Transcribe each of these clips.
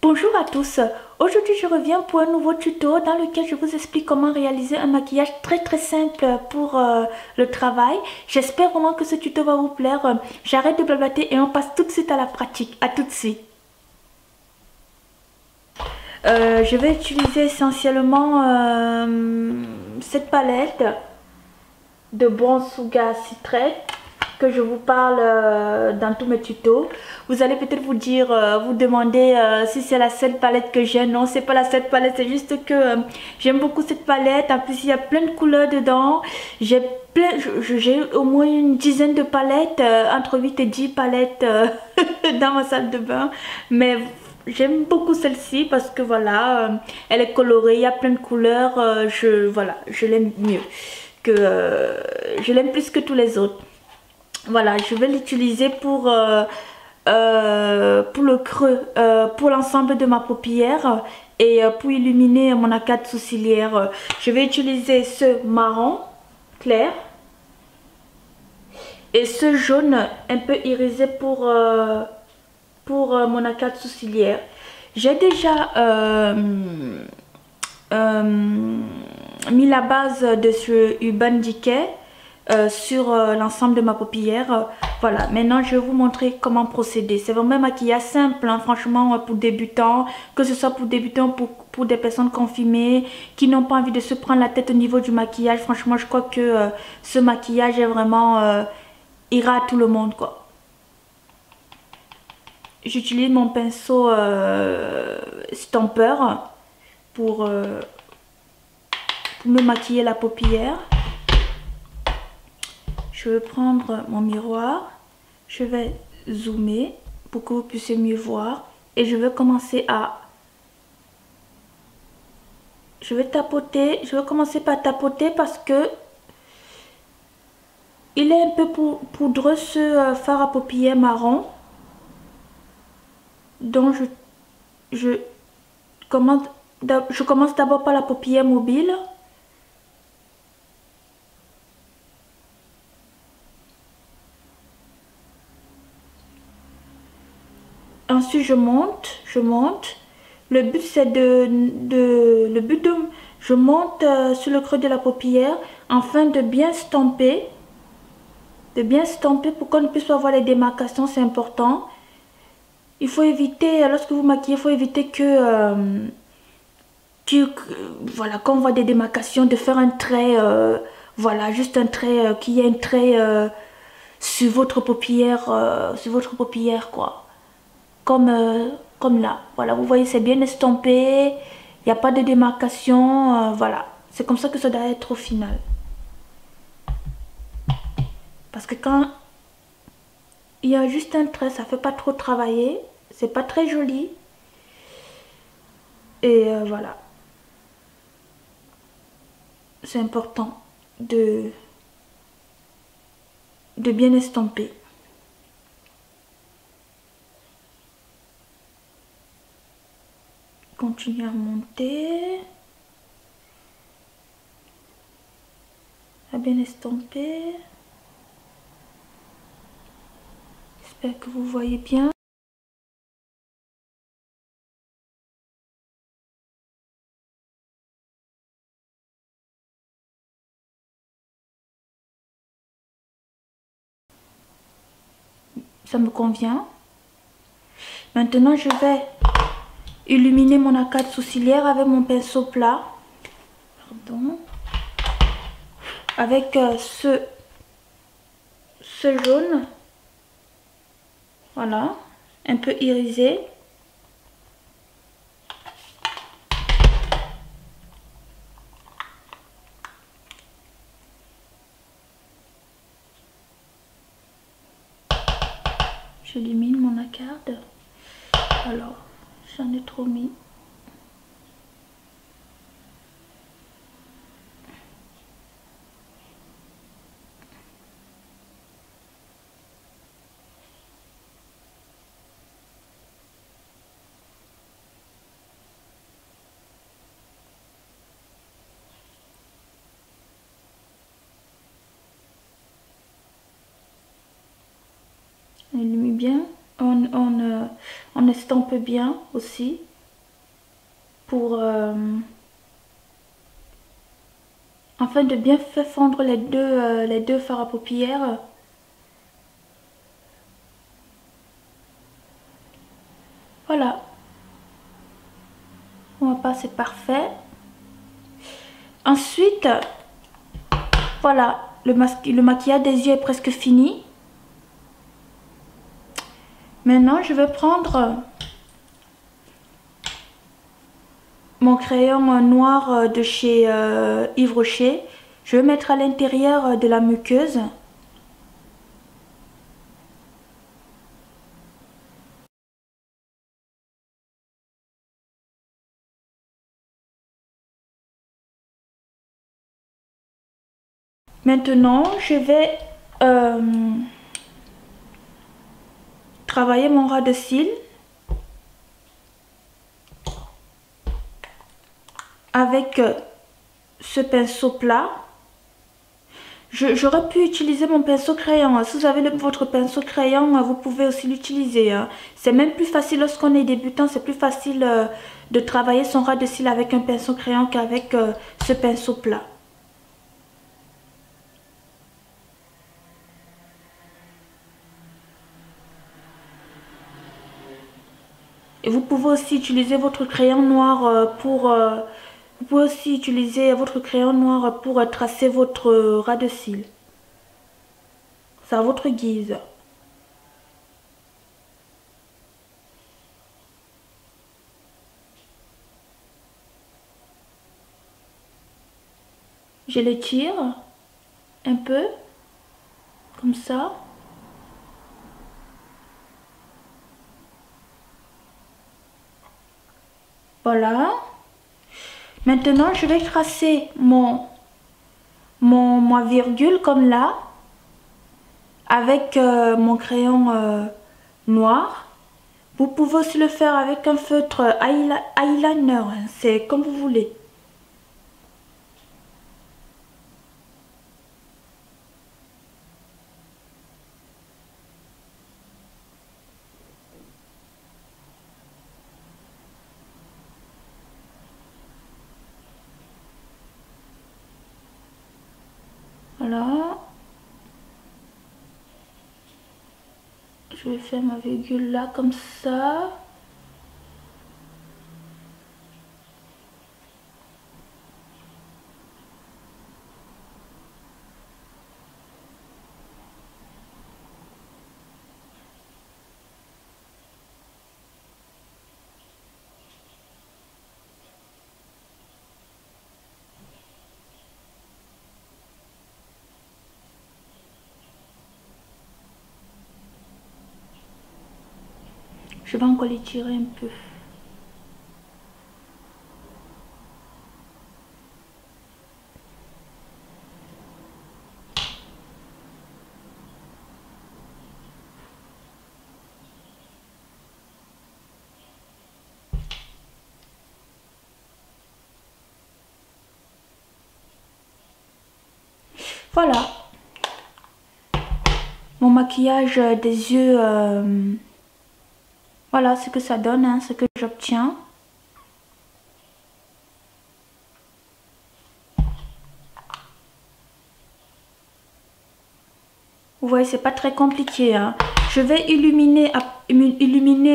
Bonjour à tous, aujourd'hui je reviens pour un nouveau tuto dans lequel je vous explique comment réaliser un maquillage très simple pour le travail. J'espère vraiment que ce tuto va vous plaire. J'arrête de blablater et on passe tout de suite à la pratique. À tout de suite. Je vais utiliser essentiellement cette palette de Bronzsugar Citrate que je vous parle dans tous mes tutos. Vous allez peut-être vous dire, vous demander si c'est la seule palette que j'ai. Non, c'est pas la seule palette, c'est juste que j'aime beaucoup cette palette. En plus, il y a plein de couleurs dedans. J'ai au moins une dizaine de palettes, entre 8 et 10 palettes dans ma salle de bain. Mais j'aime beaucoup celle-ci parce que voilà, elle est colorée, il y a plein de couleurs. Voilà, je l'aime mieux que je l'aime plus que tous les autres. Voilà, je vais l'utiliser pour le creux, pour l'ensemble de ma paupière et pour illuminer mon arcade sourcilière. Je vais utiliser ce marron clair et ce jaune un peu irisé pour mon arcade sourcilière. J'ai déjà mis la base de ce Urban Decay sur l'ensemble de ma paupière. Voilà, maintenant je vais vous montrer comment procéder. C'est vraiment un maquillage simple, hein, franchement, pour débutants, que ce soit pour débutants, pour des personnes confirmées qui n'ont pas envie de se prendre la tête au niveau du maquillage. Franchement, je crois que ce maquillage est vraiment ira à tout le monde, quoi. J'utilise mon pinceau Stamper pour me maquiller la paupière. Je vais prendre mon miroir, je vais zoomer pour que vous puissiez mieux voir et je vais commencer à... Je vais tapoter, je vais commencer par tapoter parce que il est un peu poudreux ce fard à paupières marron. Donc je commence d'abord par la paupière mobile. Ensuite je monte. Le but c'est je monte sur le creux de la paupière afin de bien stamper pour qu'on ne puisse pas voir les démarcations, c'est important. Il faut éviter, lorsque vous maquillez, il faut éviter voilà, quand on voit des démarcations, de faire un trait, voilà, juste un trait, qu'il y ait un trait sur votre paupière, quoi. Comme là, voilà, vous voyez, c'est bien estampé, il n'y a pas de démarcation, voilà. C'est comme ça que ça doit être au final. Parce que quand il y a juste un trait, ça fait pas trop travailler, c'est pas très joli. Et voilà. C'est important de bien estomper. Continuez à monter. À bien estomper. J'espère que vous voyez bien. Ça me convient. Maintenant, je vais illuminer mon arcade sourcilière avec mon pinceau plat. Pardon. Avec ce jaune. Voilà. Un peu irisé. J'illumine mon arcade. Alors, j'en ai trop mis. On illumine bien, on estompe bien aussi. pour afin de bien faire fondre les deux fards à paupières. Voilà. On va passer parfait. Ensuite, voilà, le maquillage des yeux est presque fini. Maintenant, je vais prendre mon crayon noir de chez Yves Rocher. Je vais mettre à l'intérieur de la muqueuse. Maintenant, je vais travailler mon ras de cils avec ce pinceau plat. J'aurais pu utiliser mon pinceau crayon. Si vous avez votre pinceau crayon, vous pouvez aussi l'utiliser. C'est même plus facile lorsqu'on est débutant, c'est plus facile de travailler son ras de cils avec un pinceau crayon qu'avec ce pinceau plat. Et vous pouvez aussi utiliser votre crayon noir vous pouvez aussi utiliser votre crayon noir pour tracer votre ras de cils. C'est à votre guise. Je l'étire un peu, comme ça. Voilà. Maintenant, je vais tracer ma virgule comme là, avec mon crayon noir. Vous pouvez aussi le faire avec un feutre eyeliner, hein, c'est comme vous voulez. Voilà. Je vais faire ma virgule là comme ça. Je vais encore l'étirer un peu. Voilà. Mon maquillage des yeux, voilà ce que ça donne, hein, ce que j'obtiens. Vous voyez, c'est pas très compliqué, hein. Je vais illuminer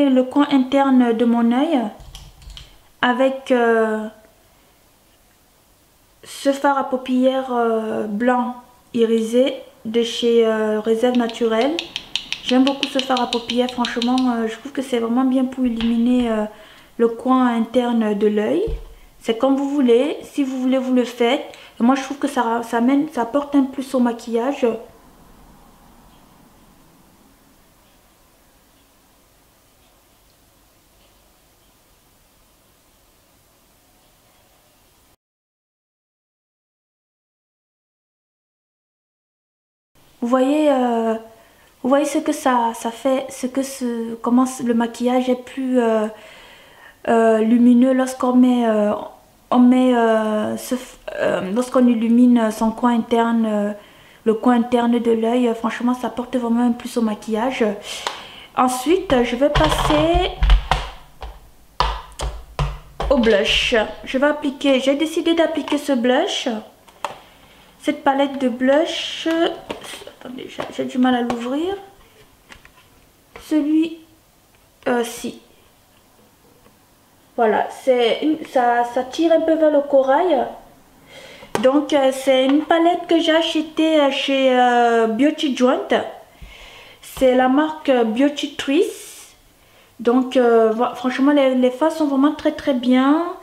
le coin interne de mon œil avec ce fard à paupières blanc irisé de chez Réserve Naturelle. J'aime beaucoup ce fard à paupières, franchement, je trouve que c'est vraiment bien pour illuminer le coin interne de l'œil. C'est comme vous voulez, si vous voulez vous le faites. Et moi je trouve que ça apporte un plus au maquillage. Vous voyez ce que ça fait, comment le maquillage est plus lumineux lorsqu'on lorsqu'on illumine son coin interne, le coin interne de l'œil. Franchement, ça apporte vraiment un plus au maquillage. Ensuite, je vais passer au blush. Je vais appliquer, j'ai décidé d'appliquer ce blush. Cette palette de blush. Attendez, j'ai du mal à l'ouvrir. Celui-ci. Voilà, ça tire un peu vers le corail. Donc c'est une palette que j'ai achetée chez Beauty Joint. C'est la marque Beauty Trees. Donc franchement les fards sont vraiment très bien.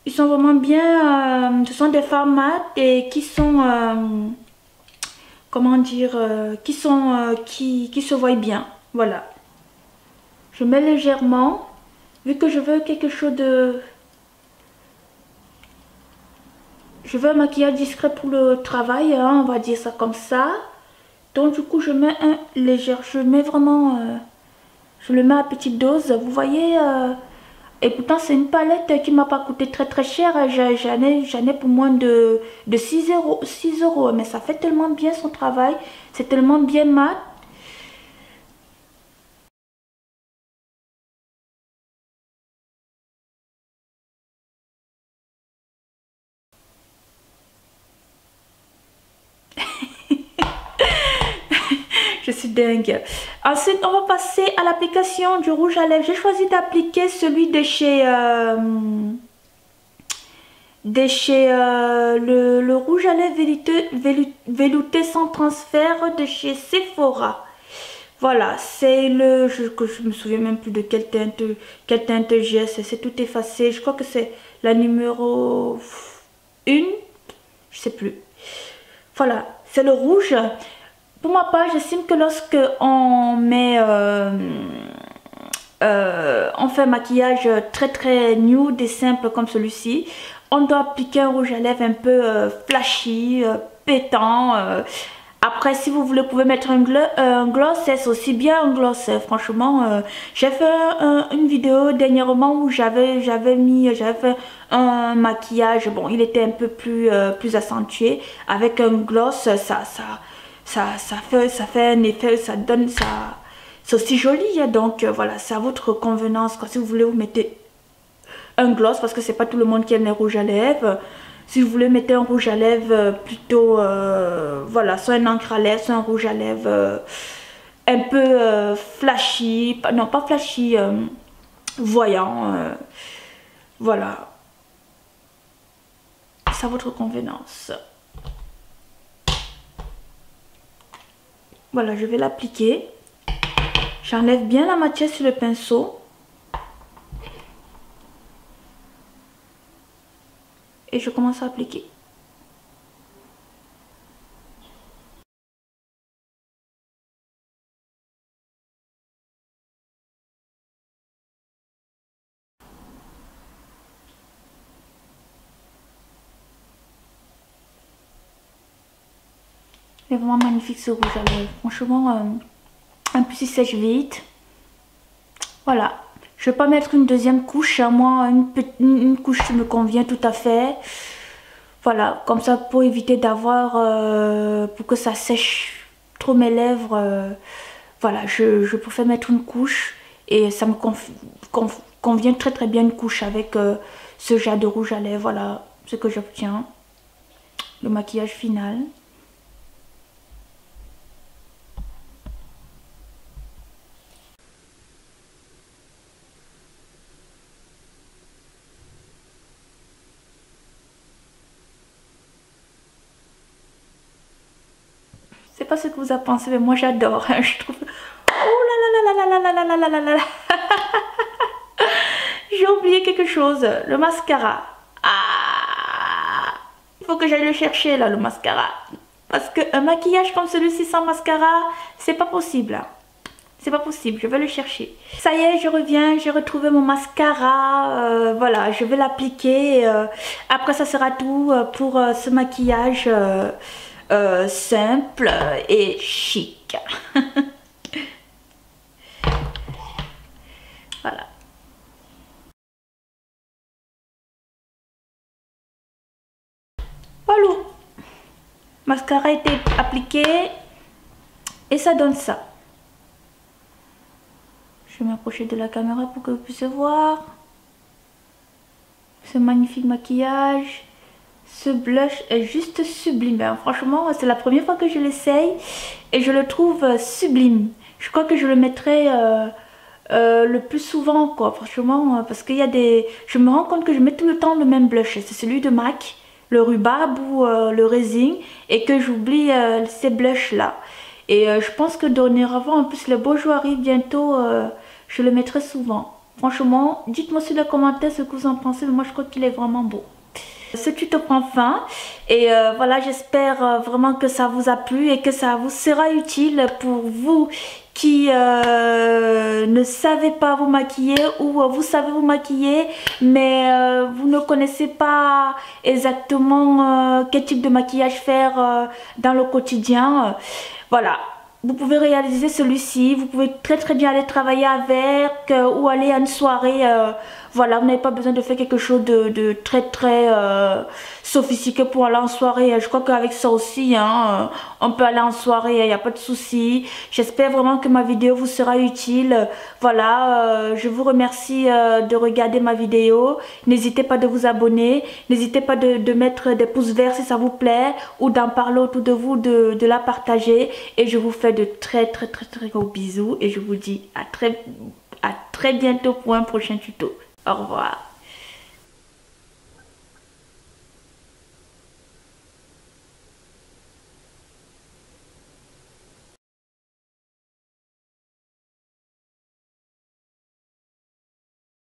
Ils sont vraiment bien. Ce sont des fards mat et qui sont comment dire, qui se voient bien. Voilà. Je mets légèrement, vu que je veux quelque chose de... Je veux un maquillage discret pour le travail, hein, on va dire ça comme ça. Donc du coup je mets un léger, je mets vraiment... je le mets à petite dose, vous voyez. Et pourtant c'est une palette qui m'a pas coûté très cher. J'en ai pour moins de 6 euros. Mais ça fait tellement bien son travail. C'est tellement bien mat. Je suis dingue. Ensuite, on va passer à l'application du rouge à lèvres. J'ai choisi d'appliquer celui de chez... le rouge à lèvres velouté sans transfert de chez Sephora. Voilà, c'est le... Je me souviens même plus de quelle teinte j'ai. C'est tout effacé. Je crois que c'est la numéro 1. Je sais plus. Voilà, c'est le rouge. Pour ma part, j'estime que lorsque on met, on fait un maquillage très nude et simple comme celui-ci, on doit appliquer un rouge à lèvres un peu flashy, pétant. Après, si vous voulez, vous pouvez mettre un gloss, c'est aussi bien un gloss. Franchement, j'ai fait une vidéo dernièrement où j'avais fait un maquillage. Bon, il était un peu plus accentué avec un gloss. Ça fait un effet, ça donne ça. C'est aussi joli, hein, donc voilà, c'est à votre convenance. Si vous voulez, vous mettez un gloss parce que c'est pas tout le monde qui aime les rouges à lèvres. Si vous voulez, mettez un rouge à lèvres plutôt, voilà, soit un encre à lèvres, soit un rouge à lèvres un peu flashy, non pas flashy, voyant, voilà, c'est à votre convenance. Voilà, je vais l'appliquer. J'enlève bien la matière sur le pinceau. Et je commence à appliquer. Il est vraiment magnifique ce rouge à lèvres. Franchement, en plus il sèche vite. Voilà. Je ne vais pas mettre une deuxième couche. Hein. Moi, une couche qui me convient tout à fait. Voilà. Comme ça, pour éviter d'avoir... pour que ça sèche trop mes lèvres. Voilà. Je préfère mettre une couche. Et ça me convient très bien une couche avec ce genre de rouge à lèvres. Voilà ce que j'obtiens. Le maquillage final. Je sais pas ce que vous en pensez, mais moi j'adore. Hein, je trouve... Oh là là là là là là là là là là là. J'ai oublié quelque chose. Le mascara. Ah, il faut que j'aille le chercher là, le mascara. Parce qu'un maquillage comme celui-ci sans mascara, c'est pas possible. C'est pas possible, je vais le chercher. Ça y est, je reviens, j'ai retrouvé mon mascara. Voilà, je vais l'appliquer. Après, ça sera tout pour ce maquillage simple et chic. Voilà. Voilà. Mascara a été appliqué et ça donne ça. Je vais m'approcher de la caméra pour que vous puissiez voir. ce magnifique maquillage. Ce blush est juste sublime, hein. Franchement, c'est la première fois que je l'essaye et je le trouve sublime. Je crois que je le mettrai le plus souvent, quoi, franchement, parce qu'il y a des... Je me rends compte que je mets tout le temps le même blush, c'est celui de MAC, le rhubarbe ou le raisin, et que j'oublie ces blushs là. Et je pense que dorénavant, en plus le beau jour arrive bientôt, je le mettrai souvent. Franchement, dites-moi sur les commentaires ce que vous en pensez, mais moi je crois qu'il est vraiment beau. Ce tuto prend fin et voilà, j'espère vraiment que ça vous a plu et que ça vous sera utile pour vous qui ne savez pas vous maquiller ou vous savez vous maquiller mais vous ne connaissez pas exactement quel type de maquillage faire dans le quotidien. Voilà. Vous pouvez réaliser celui-ci, vous pouvez très bien aller travailler avec ou aller à une soirée. Voilà, vous n'avez pas besoin de faire quelque chose de très sophistiqué pour aller en soirée. Je crois qu'avec ça aussi, hein, on peut aller en soirée, il n'y a pas de souci. J'espère vraiment que ma vidéo vous sera utile. Voilà, je vous remercie de regarder ma vidéo. N'hésitez pas de vous abonner, n'hésitez pas de mettre des pouces verts si ça vous plaît ou d'en parler autour de vous, de la partager. Et je vous fais de très gros bisous et je vous dis à très bientôt pour un prochain tuto. Au revoir.